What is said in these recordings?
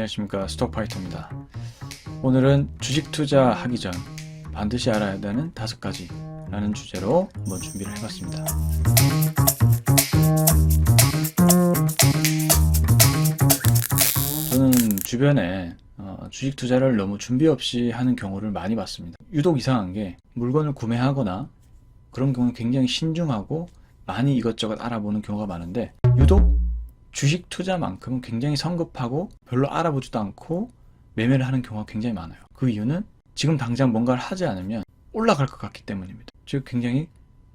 안녕하십니까, 스톡파이터입니다. 오늘은 주식 투자하기 전 반드시 알아야 되는 5가지라는 주제로 한번 준비를 해봤습니다. 저는 주변에 주식 투자를 너무 준비 없이 하는 경우를 많이 봤습니다. 유독 이상한 게 물건을 구매하거나 그런 경우는 굉장히 신중하고 많이 이것저것 알아보는 경우가 많은데, 유독 주식 투자만큼은 굉장히 성급하고 별로 알아보지도 않고 매매를 하는 경우가 굉장히 많아요. 그 이유는 지금 당장 뭔가를 하지 않으면 올라갈 것 같기 때문입니다. 즉 굉장히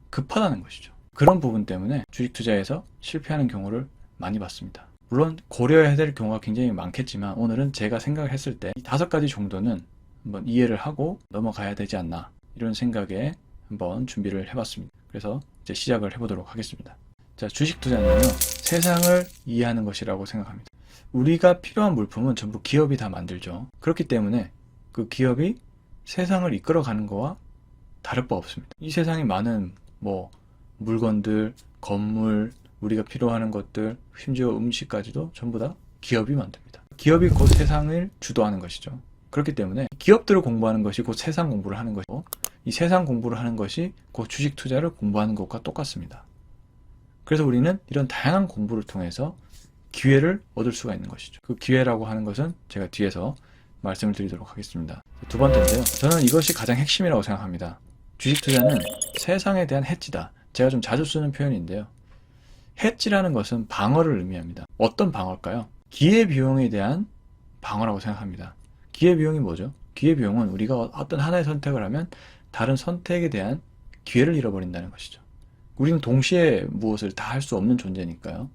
급하다는 것이죠. 그런 부분 때문에 주식 투자에서 실패하는 경우를 많이 봤습니다. 물론 고려해야 될 경우가 굉장히 많겠지만, 오늘은 제가 생각했을 때 이 5가지 정도는 한번 이해를 하고 넘어가야 되지 않나, 이런 생각에 한번 준비를 해봤습니다. 그래서 이제 시작을 해보도록 하겠습니다. 자, 주식 투자는요, 세상을 이해하는 것이라고 생각합니다. 우리가 필요한 물품은 전부 기업이 다 만들죠. 그렇기 때문에 그 기업이 세상을 이끌어가는 거와 다를 바 없습니다. 이 세상에 많은 물건들, 건물, 우리가 필요하는 것들, 심지어 음식까지도 전부 다 기업이 만듭니다. 기업이 곧 세상을 주도하는 것이죠. 그렇기 때문에 기업들을 공부하는 것이 곧 세상 공부를 하는 것이고, 이 세상 공부를 하는 것이 곧 주식 투자를 공부하는 것과 똑같습니다. 그래서 우리는 이런 다양한 공부를 통해서 기회를 얻을 수가 있는 것이죠. 그 기회라고 하는 것은 제가 뒤에서 말씀을 드리도록 하겠습니다. 두 번째인데요, 저는 이것이 가장 핵심이라고 생각합니다. 주식 투자는 세상에 대한 해지다. 제가 좀 자주 쓰는 표현인데요, 해지라는 것은 방어를 의미합니다. 어떤 방어일까요? 기회비용에 대한 방어라고 생각합니다. 기회비용이 뭐죠? 기회비용은 우리가 어떤 하나의 선택을 하면 다른 선택에 대한 기회를 잃어버린다는 것이죠. 우리는 동시에 무엇을 다 할 수 없는 존재니까요.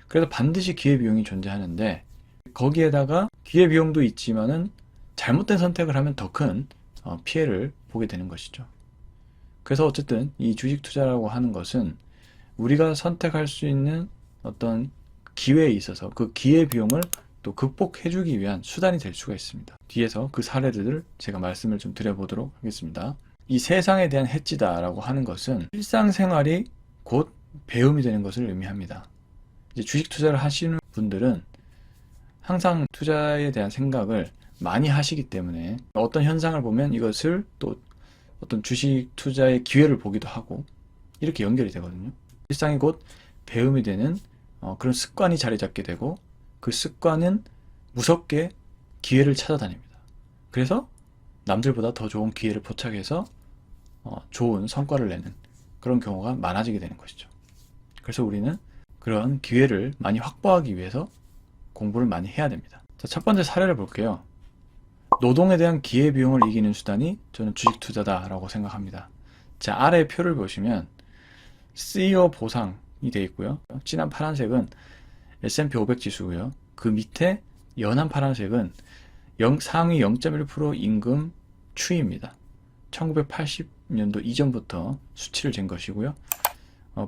그래서 반드시 기회비용이 존재하는데, 거기에다가 기회비용도 있지만은 잘못된 선택을 하면 더 큰 피해를 보게 되는 것이죠. 그래서 어쨌든 이 주식 투자라고 하는 것은 우리가 선택할 수 있는 어떤 기회에 있어서 그 기회비용을 또 극복해주기 위한 수단이 될 수가 있습니다. 뒤에서 그 사례들을 제가 말씀을 좀 드려보도록 하겠습니다. 이 세상에 대한 해지다라고 하는 것은 일상생활이 곧 배움이 되는 것을 의미합니다. 이제 주식 투자를 하시는 분들은 항상 투자에 대한 생각을 많이 하시기 때문에 어떤 현상을 보면 이것을 또 어떤 주식 투자의 기회를 보기도 하고, 이렇게 연결이 되거든요. 일상이 곧 배움이 되는 그런 습관이 자리 잡게 되고, 그 습관은 무섭게 기회를 찾아다닙니다. 그래서 남들보다 더 좋은 기회를 포착해서 좋은 성과를 내는 그런 경우가 많아지게 되는 것이죠. 그래서 우리는 그런 기회를 많이 확보하기 위해서 공부를 많이 해야 됩니다. 자, 첫 번째 사례를 볼게요. 노동에 대한 기회비용을 이기는 수단이 저는 주식 투자다라고 생각합니다. 자, 아래 표를 보시면 CEO 보상이 되어 있고요. 진한 파란색은 S&P 500 지수고요. 그 밑에 연한 파란색은 상위 0.1% 임금 추이입니다. 1980년도 이전부터 수치를 잰 것이고요.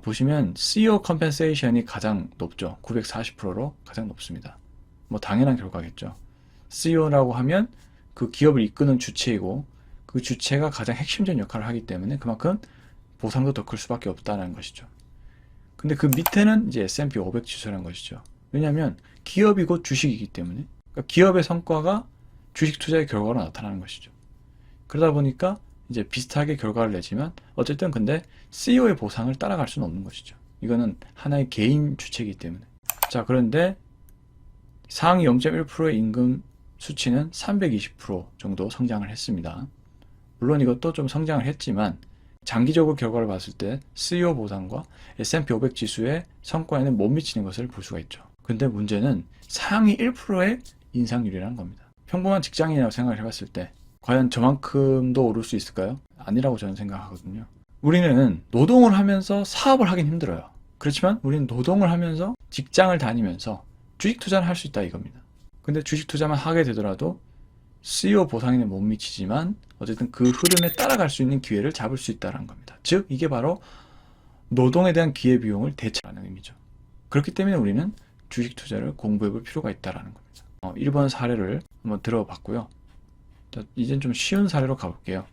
보시면 CEO 컴펜세이션이 가장 높죠. 940%로 가장 높습니다. 당연한 결과겠죠. CEO라고 하면 그 기업을 이끄는 주체이고, 그 주체가 가장 핵심적인 역할을 하기 때문에 그만큼 보상도 더 클 수밖에 없다는 것이죠. 근데 그 밑에는 이제 S&P 500 지수라는 것이죠. 왜냐하면 기업이 곧 주식이기 때문에, 그러니까 기업의 성과가 주식 투자의 결과로 나타나는 것이죠. 그러다 보니까 이제 비슷하게 결과를 내지만, 어쨌든 근데 CEO의 보상을 따라갈 수는 없는 것이죠. 이거는 하나의 개인 주체이기 때문에. 자, 그런데 상위 0.1%의 임금 수치는 320% 정도 성장을 했습니다. 물론 이것도 좀 성장을 했지만 장기적으로 결과를 봤을 때 CEO 보상과 S&P 500 지수의 성과에는 못 미치는 것을 볼 수가 있죠. 근데 문제는 상위 1%의 인상률이라는 겁니다. 평범한 직장인이라고 생각을 해봤을 때 과연 저만큼도 오를 수 있을까요? 아니라고 저는 생각하거든요. 우리는 노동을 하면서 사업을 하긴 힘들어요. 그렇지만 우리는 노동을 하면서 직장을 다니면서 주식 투자를 할 수 있다, 이겁니다. 근데 주식 투자만 하게 되더라도 CEO 보상에는 못 미치지만 어쨌든 그 흐름에 따라갈 수 있는 기회를 잡을 수 있다는 겁니다. 즉 이게 바로 노동에 대한 기회비용을 대체하는 의미죠. 그렇기 때문에 우리는 주식 투자를 공부해 볼 필요가 있다는 겁니다. 1번 사례를 한번 들어봤고요. 자, 이젠 좀 쉬운 사례로 가볼게요.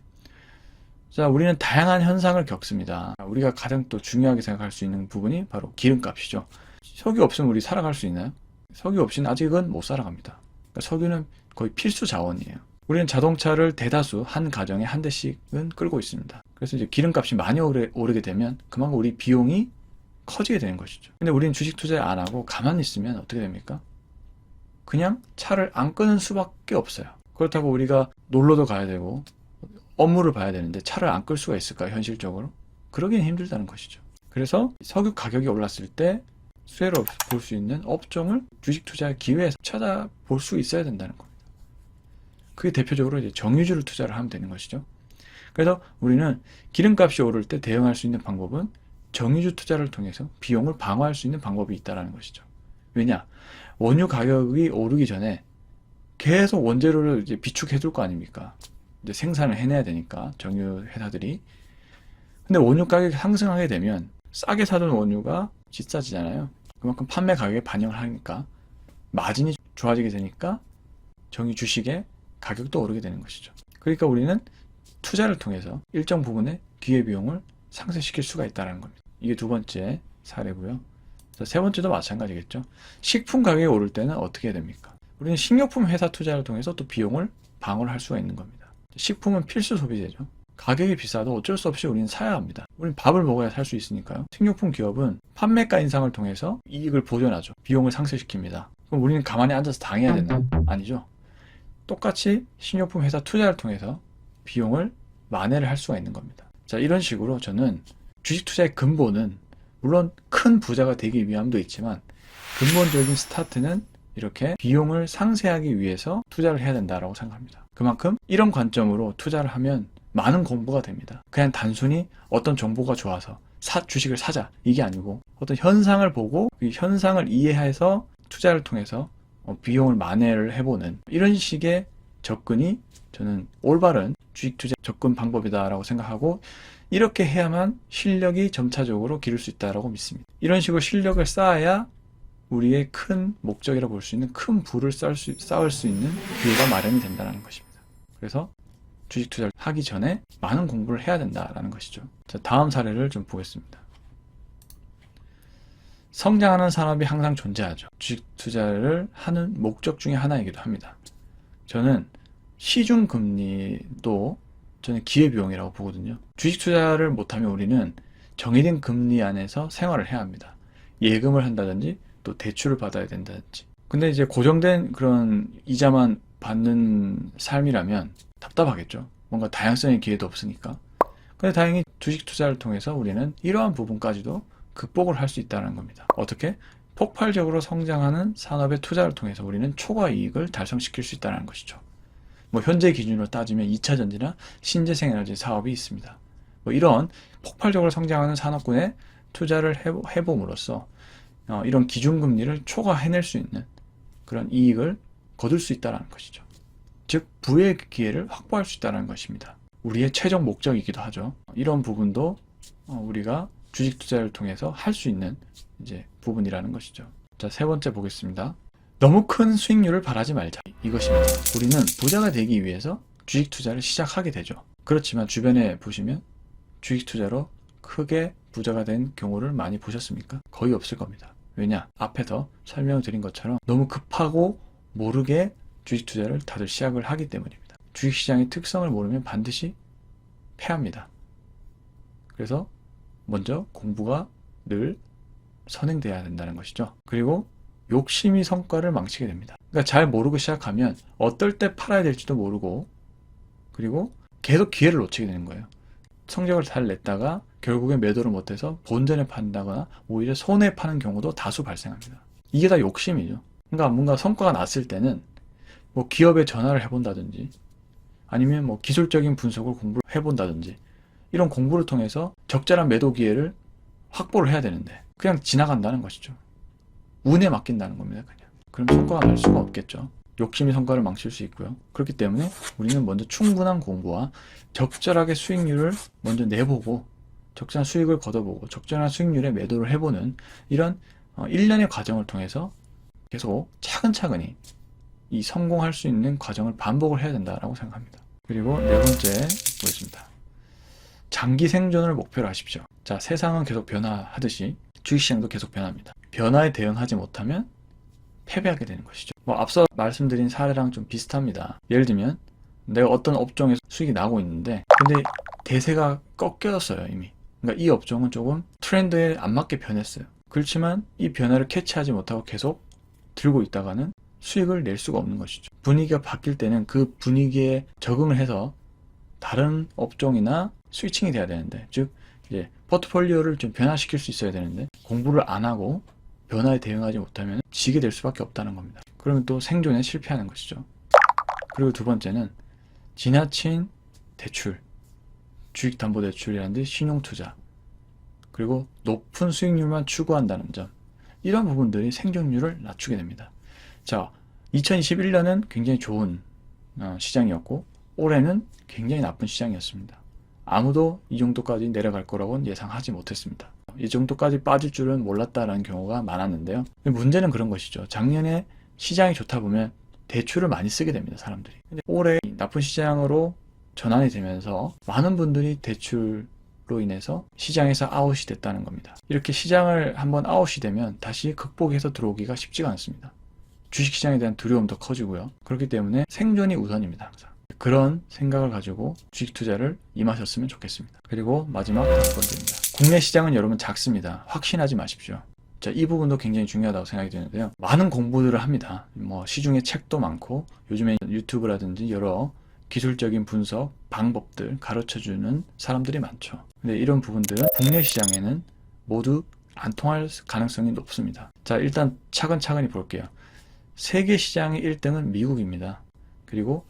자, 우리는 다양한 현상을 겪습니다. 우리가 가장 또 중요하게 생각할 수 있는 부분이 바로 기름값이죠. 석유 없으면 우리 살아갈 수 있나요? 석유 없이는 아직은 못 살아갑니다. 그러니까 석유는 거의 필수 자원이에요. 우리는 자동차를 대다수 한 가정에 한 대씩은 끌고 있습니다. 그래서 이제 기름값이 많이 오르게 되면 그만큼 우리 비용이 커지게 되는 것이죠. 근데 우리는 주식 투자 안 하고 가만히 있으면 어떻게 됩니까? 그냥 차를 안 끄는 수밖에 없어요. 그렇다고 우리가 놀러도 가야 되고 업무를 봐야 되는데 차를 안 끌 수가 있을까요? 현실적으로? 그러기는 힘들다는 것이죠. 그래서 석유 가격이 올랐을 때 수혜를 볼 수 있는 업종을 주식 투자의 기회에서 찾아볼 수 있어야 된다는 겁니다. 그게 대표적으로 이제 정유주를 투자를 하면 되는 것이죠. 그래서 우리는 기름값이 오를 때 대응할 수 있는 방법은 정유주 투자를 통해서 비용을 방어할 수 있는 방법이 있다는 것이죠. 왜냐? 원유 가격이 오르기 전에 계속 원재료를 이제 비축해 둘 거 아닙니까? 이제 생산을 해내야 되니까 정유 회사들이. 근데 원유 가격이 상승하게 되면 싸게 사둔 원유가 비싸지잖아요. 그만큼 판매 가격에 반영을 하니까 마진이 좋아지게 되니까 정유 주식의 가격도 오르게 되는 것이죠. 그러니까 우리는 투자를 통해서 일정 부분의 기회비용을 상쇄시킬 수가 있다는 겁니다. 이게 두 번째 사례고요. 세 번째도 마찬가지겠죠. 식품 가격이 오를 때는 어떻게 해야 됩니까? 우리는 식료품 회사 투자를 통해서 또 비용을 방어를 할 수가 있는 겁니다. 식품은 필수 소비재죠. 가격이 비싸도 어쩔 수 없이 우리는 사야 합니다. 우리는 밥을 먹어야 살 수 있으니까요. 식료품 기업은 판매가 인상을 통해서 이익을 보존하죠. 비용을 상쇄시킵니다. 그럼 우리는 가만히 앉아서 당해야 되나? 아니죠. 똑같이 식료품 회사 투자를 통해서 비용을 만회를 할 수가 있는 겁니다. 자, 이런 식으로 저는 주식 투자의 근본은 물론 큰 부자가 되기 위함도 있지만 근본적인 스타트는 이렇게 비용을 상쇄하기 위해서 투자를 해야 된다고 생각합니다. 그만큼 이런 관점으로 투자를 하면 많은 공부가 됩니다. 그냥 단순히 어떤 정보가 좋아서 주식을 사자 이게 아니고 어떤 현상을 보고 이 현상을 이해해서 투자를 통해서 비용을 만회를 해보는 이런 식의 접근이 저는 올바른 주식 투자 접근 방법이다라고 생각하고 이렇게 해야만 실력이 점차적으로 기를 수 있다고 믿습니다. 이런 식으로 실력을 쌓아야 우리의 큰 목적이라고 볼 수 있는 큰 부를 쌓을 수 있는 기회가 마련이 된다는 것입니다. 그래서 주식 투자를 하기 전에 많은 공부를 해야 된다는 것이죠. 자, 다음 사례를 좀 보겠습니다. 성장하는 산업이 항상 존재하죠. 주식 투자를 하는 목적 중에 하나이기도 합니다. 저는 시중금리도 저는 기회비용이라고 보거든요. 주식 투자를 못하면 우리는 정해진 금리 안에서 생활을 해야 합니다. 예금을 한다든지 또 대출을 받아야 된다든지. 근데 이제 고정된 그런 이자만 받는 삶이라면 답답하겠죠. 뭔가 다양성의 기회도 없으니까. 근데 다행히 주식 투자를 통해서 우리는 이러한 부분까지도 극복을 할 수 있다는 겁니다. 어떻게? 폭발적으로 성장하는 산업의 투자를 통해서 우리는 초과 이익을 달성시킬 수 있다는 것이죠. 뭐 현재 기준으로 따지면 2차전지나 신재생에너지 사업이 있습니다. 뭐 이런 폭발적으로 성장하는 산업군에 투자를 해봄으로써 이런 기준금리를 초과해낼 수 있는 그런 이익을 거둘 수 있다는 것이죠. 즉 부의 기회를 확보할 수 있다는 것입니다. 우리의 최종 목적이기도 하죠. 이런 부분도 우리가 주식 투자를 통해서 할 수 있는 이제 부분이라는 것이죠. 자, 세 번째 보겠습니다. 너무 큰 수익률을 바라지 말자. 이것입니다. 우리는 부자가 되기 위해서 주식 투자를 시작하게 되죠. 그렇지만 주변에 보시면 주식 투자로 크게 부자가 된 경우를 많이 보셨습니까? 거의 없을 겁니다. 왜냐? 앞에서 설명을 드린 것처럼 너무 급하고 모르게 주식 투자를 다들 시작을 하기 때문입니다. 주식시장의 특성을 모르면 반드시 패합니다. 그래서 먼저 공부가 늘 선행돼야 된다는 것이죠. 그리고 욕심이 성과를 망치게 됩니다. 그러니까 잘 모르고 시작하면 어떨 때 팔아야 될지도 모르고 그리고 계속 기회를 놓치게 되는 거예요. 성적을 잘 냈다가 결국에 매도를 못해서 본전에 판다거나 오히려 손해 파는 경우도 다수 발생합니다. 이게 다 욕심이죠. 그러니까 뭔가 성과가 났을 때는 뭐 기업에 전화를 해본다든지 아니면 뭐 기술적인 분석을 공부를 해본다든지 이런 공부를 통해서 적절한 매도 기회를 확보를 해야 되는데 그냥 지나간다는 것이죠. 운에 맡긴다는 겁니다. 그럼 성과가 날 수가 없겠죠. 욕심이 성과를 망칠 수 있고요. 그렇기 때문에 우리는 먼저 충분한 공부와 적절하게 수익률을 먼저 내보고 적절한 수익을 걷어보고 적절한 수익률에 매도를 해보는 이런 일련의 과정을 통해서 계속 차근차근히 이 성공할 수 있는 과정을 반복을 해야 된다고 생각합니다. 그리고 네 번째 보겠습니다. 장기 생존을 목표로 하십시오. 자, 세상은 계속 변화하듯이 주식시장도 계속 변합니다. 변화에 대응하지 못하면 패배하게 되는 것이죠. 뭐 앞서 말씀드린 사례랑 좀 비슷합니다. 예를 들면 내가 어떤 업종에서 수익이 나고 있는데 근데 대세가 꺾였어요 이미. 그러니까 이 업종은 조금 트렌드에 안 맞게 변했어요. 그렇지만 이 변화를 캐치하지 못하고 계속 들고 있다가는 수익을 낼 수가 없는 것이죠. 분위기가 바뀔 때는 그 분위기에 적응을 해서 다른 업종이나 스위칭이 돼야 되는데, 즉 이제 포트폴리오를 좀 변화시킬 수 있어야 되는데 공부를 안 하고 변화에 대응하지 못하면 지게 될 수밖에 없다는 겁니다. 그러면 또 생존에 실패하는 것이죠. 그리고 두 번째는 지나친 대출, 주식담보대출이라든지 신용투자, 그리고 높은 수익률만 추구한다는 점, 이런 부분들이 생존율을 낮추게 됩니다. 자, 2021년은 굉장히 좋은 시장이었고 올해는 굉장히 나쁜 시장이었습니다. 아무도 이 정도까지 내려갈 거라고는 예상하지 못했습니다. 이 정도까지 빠질 줄은 몰랐다라는 경우가 많았는데요. 문제는 그런 것이죠. 작년에 시장이 좋다 보면 대출을 많이 쓰게 됩니다, 사람들이. 근데 올해 나쁜 시장으로 전환이 되면서 많은 분들이 대출로 인해서 시장에서 아웃이 됐다는 겁니다. 이렇게 시장을 한번 아웃이 되면 다시 극복해서 들어오기가 쉽지가 않습니다. 주식시장에 대한 두려움도 커지고요. 그렇기 때문에 생존이 우선입니다, 항상. 그런 생각을 가지고 주식 투자를 임하셨으면 좋겠습니다. 그리고 마지막 다섯 번째입니다. 국내 시장은 여러분 작습니다. 확신하지 마십시오. 자, 이 부분도 굉장히 중요하다고 생각이 드는데요. 많은 공부들을 합니다. 뭐 시중에 책도 많고 요즘에 유튜브라든지 여러 기술적인 분석 방법들 가르쳐주는 사람들이 많죠. 근데 이런 부분들은 국내 시장에는 모두 안 통할 가능성이 높습니다. 자, 일단 차근차근히 볼게요. 세계 시장의 1등은 미국입니다. 그리고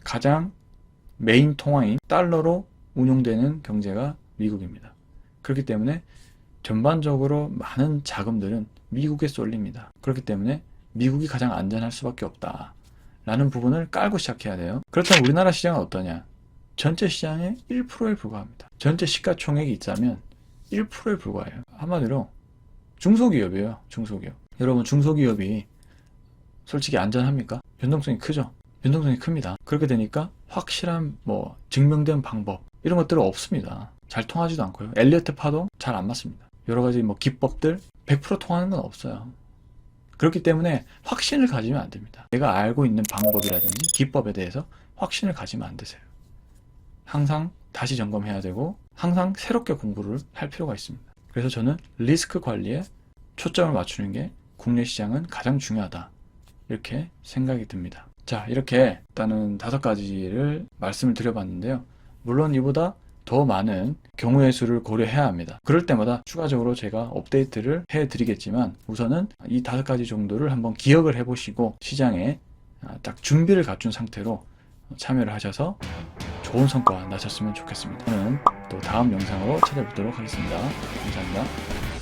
가장 메인 통화인 달러로 운용되는 경제가 미국입니다. 그렇기 때문에 전반적으로 많은 자금들은 미국에 쏠립니다. 그렇기 때문에 미국이 가장 안전할 수밖에 없다 라는 부분을 깔고 시작해야 돼요. 그렇다면 우리나라 시장은 어떠냐? 전체 시장의 1%에 불과합니다. 전체 시가총액이 있다면 1%에 불과해요. 한마디로 중소기업이에요. 중소기업. 여러분, 중소기업이 솔직히 안전합니까? 변동성이 크죠? 변동성이 큽니다. 그렇게 되니까 확실한 뭐 증명된 방법 이런 것들은 없습니다. 잘 통하지도 않고요. 엘리어트 파동 잘 안 맞습니다. 여러 가지 뭐 기법들 100% 통하는 건 없어요. 그렇기 때문에 확신을 가지면 안 됩니다. 내가 알고 있는 방법이라든지 기법에 대해서 확신을 가지면 안 되세요. 항상 다시 점검해야 되고 항상 새롭게 공부를 할 필요가 있습니다. 그래서 저는 리스크 관리에 초점을 맞추는 게 국내 시장은 가장 중요하다 이렇게 생각이 듭니다. 자, 이렇게 일단은 5가지를 말씀을 드려봤는데요. 물론 이보다 더 많은 경우의 수를 고려해야 합니다. 그럴 때마다 추가적으로 제가 업데이트를 해드리겠지만 우선은 이 5가지 정도를 한번 기억을 해보시고 시장에 딱 준비를 갖춘 상태로 참여를 하셔서 좋은 성과 나셨으면 좋겠습니다. 저는 또 다음 영상으로 찾아뵙도록 하겠습니다. 감사합니다.